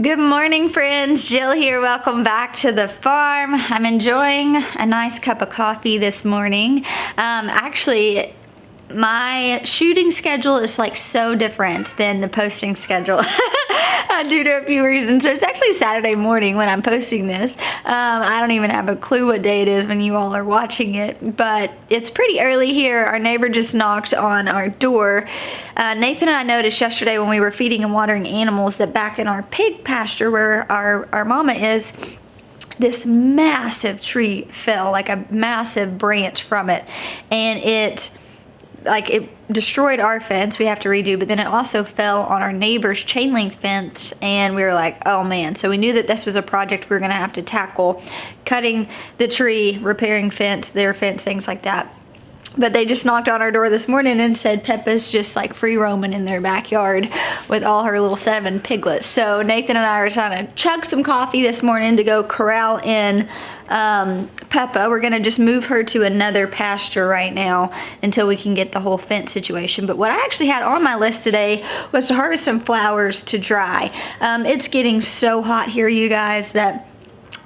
Good morning, friends. Jill here. Welcome back to the farm. I'm enjoying a nice cup of coffee this morning. Actually, my shooting schedule is like so different than the posting schedule due to a few reasons. So it's actually Saturday morning when I'm posting this. I don't even have a clue what day it is when you all are watching it, but it's pretty early here. Our neighbor just knocked on our door. Nathan and I noticed yesterday when we were feeding and watering animals that back in our pig pasture where our mama is, this massive tree fell, like a massive branch from it, and it destroyed our fence. We have to redo, but then it also fell on our neighbor's chain link fence, and we were like, oh man. So we knew that this was a project we were gonna have to tackle, cutting the tree, repairing fence, their fence, things like that. But they just knocked on our door this morning and said Peppa's just like free roaming in their backyard with all her little 7 piglets. So Nathan and I are trying to chug some coffee this morning to go corral in Peppa. We're gonna just move her to another pasture right now until we can get the whole fence situation. But what I actually had on my list today was to harvest some flowers to dry. It's getting so hot here, you guys, that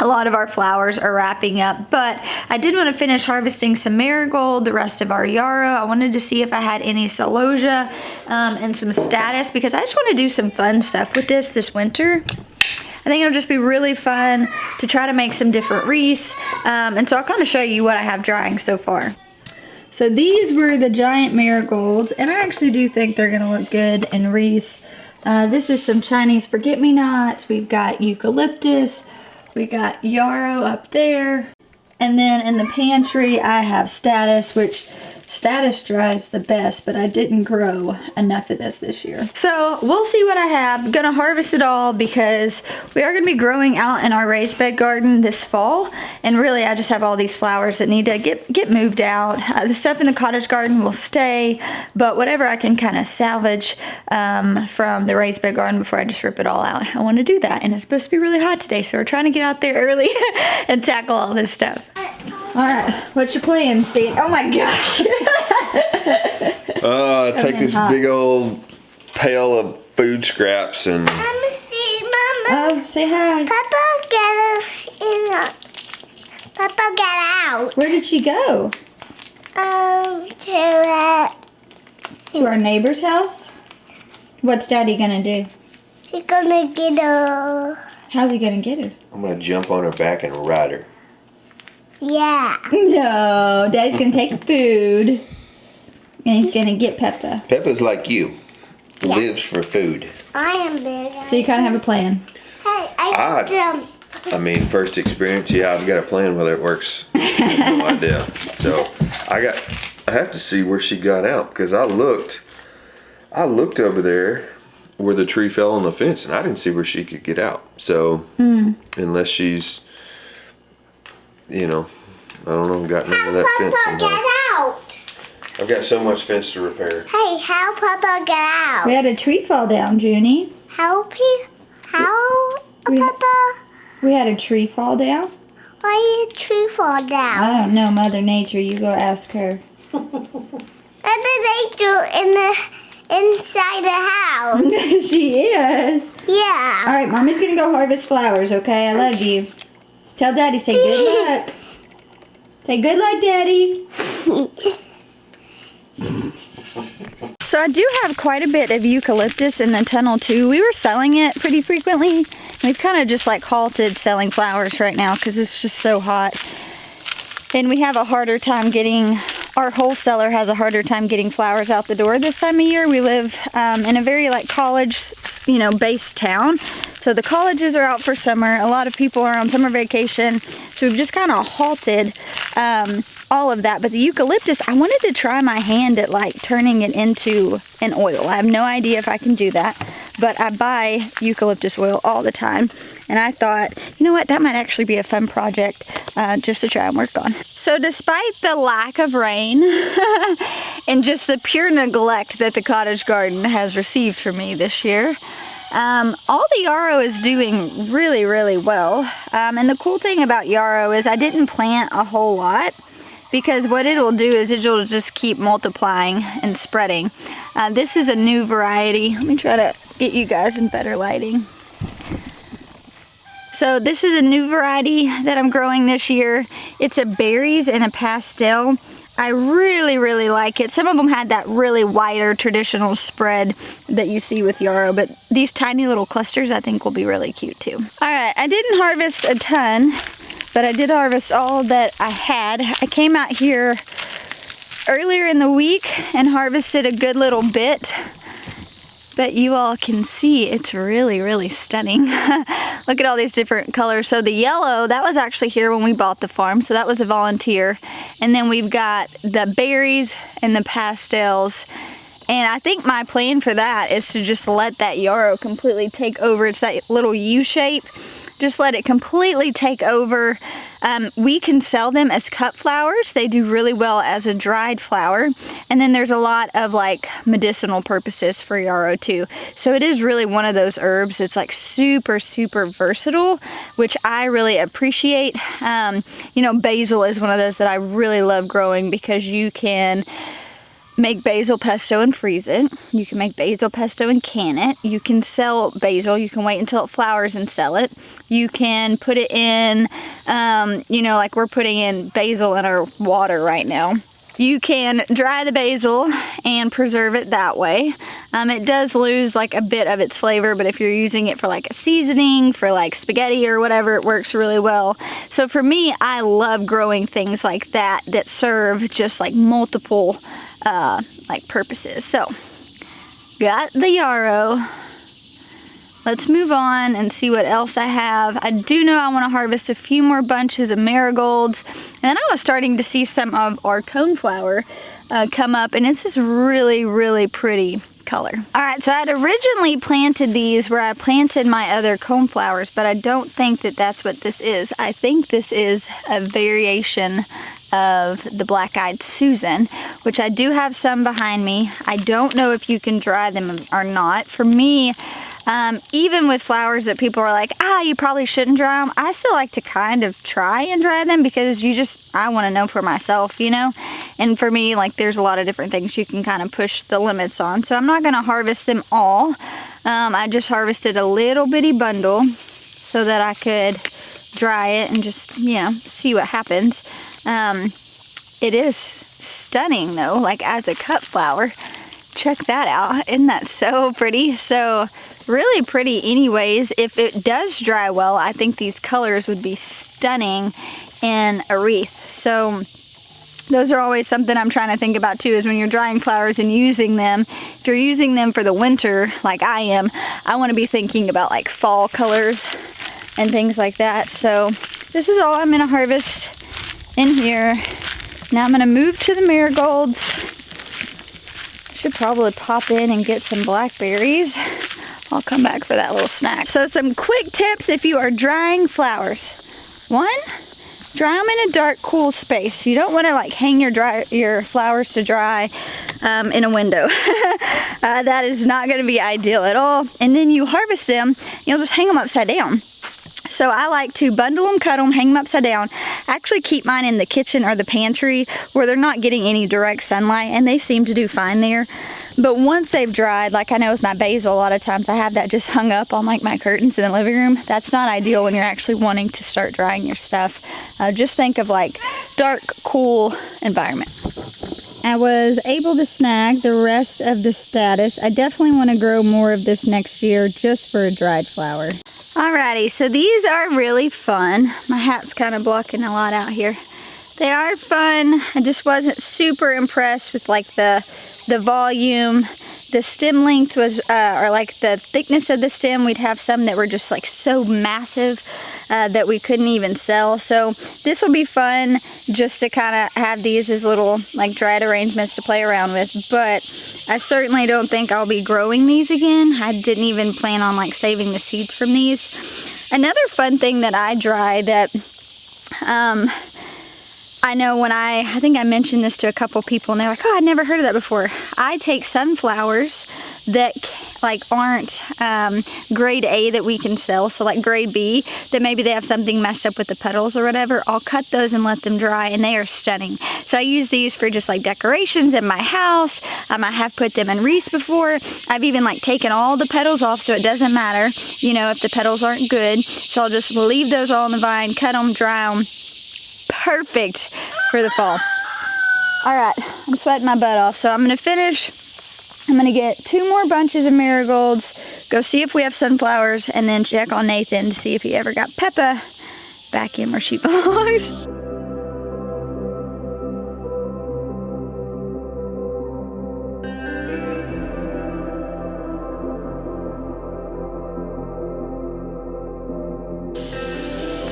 a lot of our flowers are wrapping up, but I did want to finish harvesting some marigold, the rest of our yarrow. I wanted to see if I had any celosia and some status, because I just want to do some fun stuff with this winter. I think it'll just be really fun to try to make some different wreaths, and so I'll kind of show you what I have drying so far. So these were the giant marigolds, and I actually do think they're going to look good in wreaths. This is some Chinese forget-me-nots. We've got eucalyptus. We got yarrow up there, and then in the pantry I have status, which status dries the best, but I didn't grow enough of this year. So we'll see what I have. Gonna harvest it all because we are gonna be growing out in our raised bed garden this fall, and really I just have all these flowers that need to get moved out. The stuff in the cottage garden will stay, but whatever I can kind of salvage from the raised bed garden before I just rip it all out, I want to do that. And it's supposed to be really hot today, so we're trying to get out there early and tackle all this stuff. Alright, what's your plan, Steve? Oh my gosh. Take this big old pail of food scraps and... Oh, say hi. Papa got out. Where did she go? To our neighbor's house? What's Daddy gonna do? He's gonna get her. How's he gonna get her? I'm gonna jump on her back and ride her. Yeah. No, Daddy's gonna take food and he's gonna get Peppa. Peppa's like you. Lives for food. I am big. So you kind of have a plan. Hey, I jump. I mean, first experience, yeah, I've got a plan whether it works. I have no idea. So I have to see where she got out, because I looked over there where the tree fell on the fence and I didn't see where she could get out. So unless she's, you know, I don't know, got none of that fence somehow. Get out. I've got so much fence to repair. Hey, how Papa get out? We had a tree fall down, Junie. How Papa? We had a tree fall down. Why did a tree fall down? I don't know, Mother Nature. You go ask her. What did they do inside the house? She is. Yeah. All right, Mommy's gonna go harvest flowers. Okay, I love you. Tell Daddy, say good luck. Say good luck, Daddy. So I do have quite a bit of eucalyptus in the tunnel too. We were selling it pretty frequently. We've kind of just like halted selling flowers right now because it's just so hot. And we have a harder time getting, our wholesaler has a harder time getting flowers out the door this time of year. We live in a very like college, based town. So the colleges are out for summer. A lot of people are on summer vacation. So we've just kind of halted all of that. But the eucalyptus, I wanted to try my hand at like turning it into an oil. I have no idea if I can do that, but I buy eucalyptus oil all the time. And I thought, you know what, that might actually be a fun project just to try and work on. So despite the lack of rain and just the pure neglect that the cottage garden has received from me this year, all the yarrow is doing really, really well. And the cool thing about yarrow is I didn't plant a whole lot, because what it'll do is it'll just keep multiplying and spreading. This is a new variety. Let me try to get you guys in better lighting. So this is a new variety that I'm growing this year. It's a berries and a pastel. I really, really like it. Some of them had that really wider traditional spread that you see with yarrow, but these tiny little clusters I think will be really cute too. All right, I didn't harvest a ton, but I did harvest all that I had. I came out here earlier in the week and harvested a good little bit. But you all can see it's really, really stunning. Look at all these different colors. So the yellow, that was actually here when we bought the farm, so that was a volunteer. And then we've got the berries and the pastels. And I think my plan for that is to just let that yarrow completely take over. It's that little U shape. Just let it completely take over. We can sell them as cut flowers. They do really well as a dried flower. And then there's a lot of like medicinal purposes for yarrow too. So it is really one of those herbs. It's like super, super versatile, which I really appreciate. You know, basil is one of those that I really love growing because you can make basil pesto and freeze it. You can make basil pesto and can it. You can sell basil. You can wait until it flowers and sell it. You can put it in, you know, like we're putting in basil in our water right now. You can dry the basil and preserve it that way. It does lose like a bit of its flavor, but if you're using it for like a seasoning, for like spaghetti or whatever, it works really well. So for me, I love growing things like that that serve just like multiple like purposes. So got the yarrow. Let's move on and see what else I have. I do know I want to harvest a few more bunches of marigolds. And then I was starting to see some of our coneflower come up, and it's this really, really pretty color. All right, so I had originally planted these where I planted my other coneflowers, but I don't think that that's what this is. I think this is a variation of the black-eyed Susan, which I do have some behind me. I don't know if you can dry them or not. For me, even with flowers that people are like, you probably shouldn't dry them, I still like to kind of try and dry them because I want to know for myself, you know? And for me, like, there's a lot of different things you can kind of push the limits on. So I'm not going to harvest them all. I just harvested a little bitty bundle so that I could dry it and just, you know, see what happens. It is stunning though, like as a cut flower. Check that out. Isn't that so pretty? So really pretty anyways. If it does dry well, I think these colors would be stunning in a wreath. So those are always something I'm trying to think about too, is when you're drying flowers and using them. If you're using them for the winter, like I am, I want to be thinking about like fall colors and things like that. So this is all I'm going to harvest in here. Now I'm going to move to the marigolds. Should probably pop in and get some blackberries. I'll come back for that little snack. So some quick tips if you are drying flowers. One, dry them in a dark, cool space. You don't want to like hang your flowers to dry in a window. That is not going to be ideal at all. And then you harvest them, you'll just hang them upside down. So I like to bundle them, cut them, hang them upside down. Actually keep mine in the kitchen or the pantry where they're not getting any direct sunlight, and they seem to do fine there. But once they've dried, like I know with my basil, a lot of times I have that just hung up on like my curtains in the living room. That's not ideal when you're actually wanting to start drying your stuff. Just think of like dark, cool environment. I was able to snag the rest of the status. I definitely want to grow more of this next year just for a dried flower. Alrighty, so these are really fun. My hat's kind of blocking a lot out here. They are fun. I just wasn't super impressed with like the volume. The stem length was, or like the thickness of the stem. We'd have some that were just like so massive that we couldn't even sell. So this will be fun just to kind of have these as little like dried arrangements to play around with. But I certainly don't think I'll be growing these again. I didn't even plan on like saving the seeds from these. Another fun thing that I dry that I know when I think I mentioned this to a couple people and they're like, oh, I'd never heard of that before. I take sunflowers that like aren't grade A that we can sell, so like grade B, that maybe they have something messed up with the petals or whatever, I'll cut those and let them dry, and they are stunning. So I use these for just like decorations in my house. I have put them in wreaths before. I've even like taken all the petals off, so it doesn't matter, you know, if the petals aren't good. So I'll just leave those all on the vine, cut them, dry them. Perfect for the fall. All right, I'm sweating my butt off, so I'm gonna finish. I'm gonna get 2 more bunches of marigolds, go see if we have sunflowers, and then check on Nathan to see if he ever got Peppa back in where she belongs.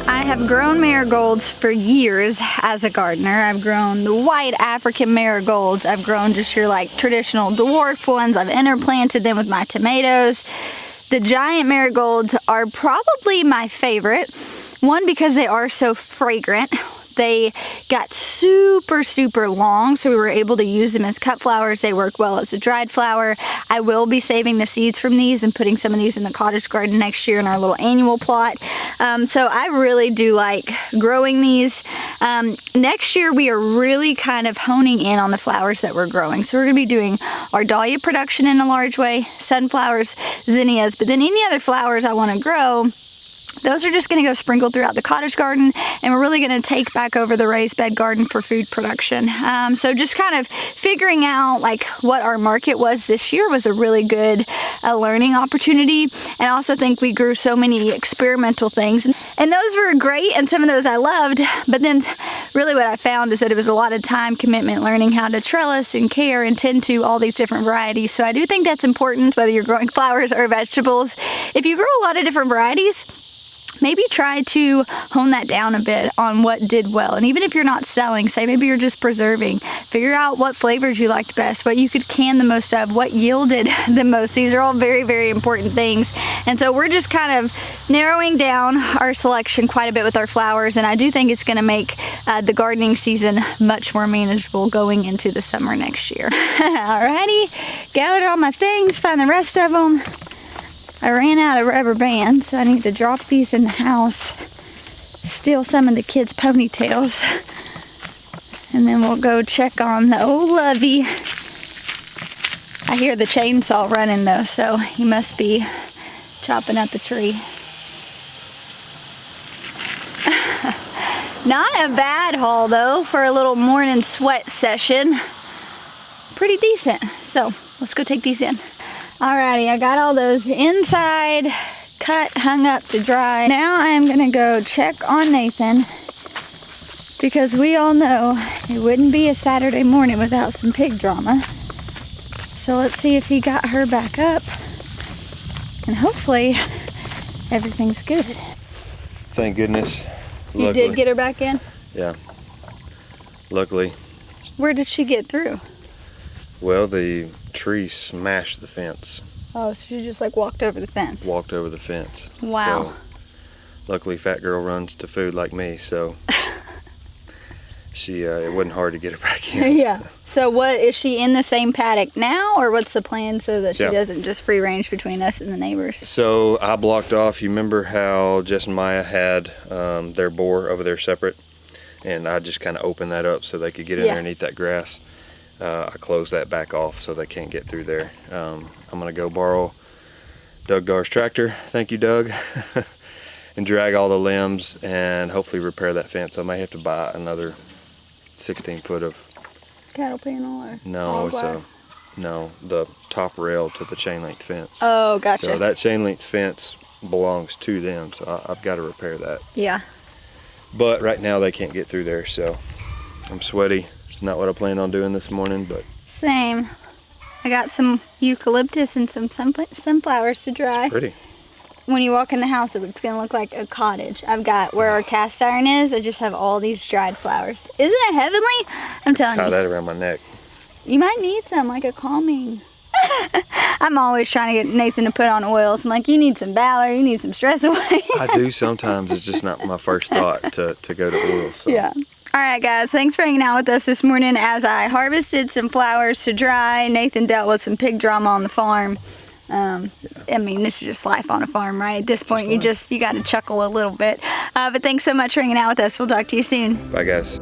I have grown marigolds for years as a gardener. I've grown the white African marigolds. I've grown just your like traditional dwarf ones. I've interplanted them with my tomatoes. The giant marigolds are probably my favorite. One, because they are so fragrant. They got super, super long, so we were able to use them as cut flowers. They work well as a dried flower. I will be saving the seeds from these and putting some of these in the cottage garden next year in our little annual plot. So I really do like growing these. Next year, we are really kind of honing in on the flowers that we're growing. So we're gonna be doing our dahlia production in a large way, sunflowers, zinnias, but then any other flowers I wanna grow, those are just gonna go sprinkled throughout the cottage garden, and we're really gonna take back over the raised bed garden for food production. So just kind of figuring out like what our market was this year was a really good learning opportunity. And I also think we grew so many experimental things, and those were great, and some of those I loved, but then really what I found is that it was a lot of time commitment learning how to trellis and care and tend to all these different varieties. So I do think that's important, whether you're growing flowers or vegetables. If you grow a lot of different varieties, maybe try to hone that down a bit on what did well. And even if you're not selling, say maybe you're just preserving, figure out what flavors you liked best, what you could can the most of, what yielded the most. These are all very, very important things. And so we're just kind of narrowing down our selection quite a bit with our flowers. And I do think it's gonna make the gardening season much more manageable going into the summer next year. Alrighty, gathered all my things, find the rest of them. I ran out of rubber bands, so I need to drop these in the house, steal some of the kids' ponytails, and then we'll go check on the old lovey. I hear the chainsaw running though, so he must be chopping up a tree. Not a bad haul though for a little morning sweat session. Pretty decent. So let's go take these in. Alrighty, I got all those inside cut, hung up to dry. Now I am gonna go check on Nathan, because we all know it wouldn't be a Saturday morning without some pig drama. So let's see if he got her back up, and hopefully everything's good. Thank goodness. You did get her back in? Yeah. Luckily. Where did she get through? Well, the tree smashed the fence. Oh, so she just like walked over the fence. Walked over the fence. Wow. So, luckily, fat girl runs to food like me, so she it wasn't hard to get her back in. Yeah. So what, is she in the same paddock now, or what's the plan so that she doesn't just free range between us and the neighbors? So I blocked off. You remember how Jess and Maya had their boar over there separate, and I just kind of opened that up so they could get in there and eat that grass. I closed that back off so they can't get through there. I'm gonna go borrow Doug Dar's tractor, thank you Doug, and drag all the limbs and hopefully repair that fence. I may have to buy another 16 foot of cattle panel or no, the top rail to the chain link fence. Oh, gotcha. So that chain link fence belongs to them, so I've got to repair that. Yeah. But right now they can't get through there, so I'm sweaty. It's not what I planned on doing this morning, but same. I got some eucalyptus and some sunflowers to dry. It's pretty. When you walk in the house, it's gonna look like a cottage. I've got where our cast iron is. I just have all these dried flowers. Isn't that heavenly? I'm telling you. Tie that around my neck. You might need some, like a calming. I'm always trying to get Nathan to put on oils. I'm like, you need some Valor, you need some stress away. I do sometimes. It's just not my first thought to go to oil. So. Yeah. All right, guys, thanks for hanging out with us this morning as I harvested some flowers to dry. Nathan dealt with some pig drama on the farm. I mean, this is just life on a farm, right? At this point, you got to chuckle a little bit. But thanks so much for hanging out with us. We'll talk to you soon. Bye, guys.